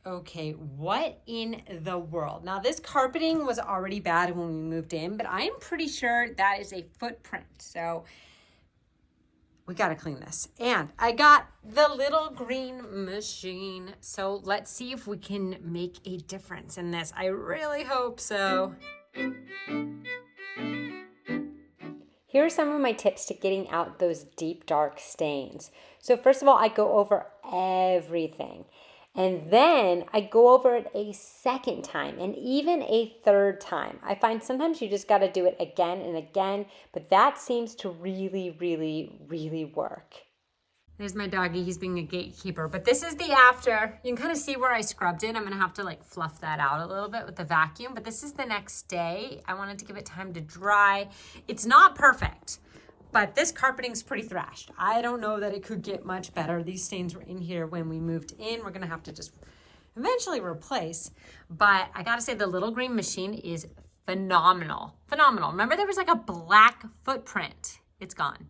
Okay, what in the world? Now this carpeting was already bad when we moved in, but I am pretty sure that is a footprint. So we got to clean this. And I got the little green machine. So let's see if we can make a difference in this. I really hope so. Here are some of my tips to getting out those deep, dark stains. So first of all, I go over everything. And then I go over it a second time and even a third time. I find sometimes you just got to do it again and again, but that seems to really, really, really work. There's my doggy, he's being a gatekeeper, but this is the after. You can kind of see where I scrubbed it. I'm gonna have to like fluff that out a little bit with the vacuum, but this is the next day. I wanted to give it time to dry. It's not perfect, but this carpeting's pretty thrashed. I don't know that it could get much better. These stains were in here when we moved in. We're gonna have to just eventually replace, but I gotta say the little green machine is phenomenal, phenomenal. Remember there was like a black footprint. It's gone.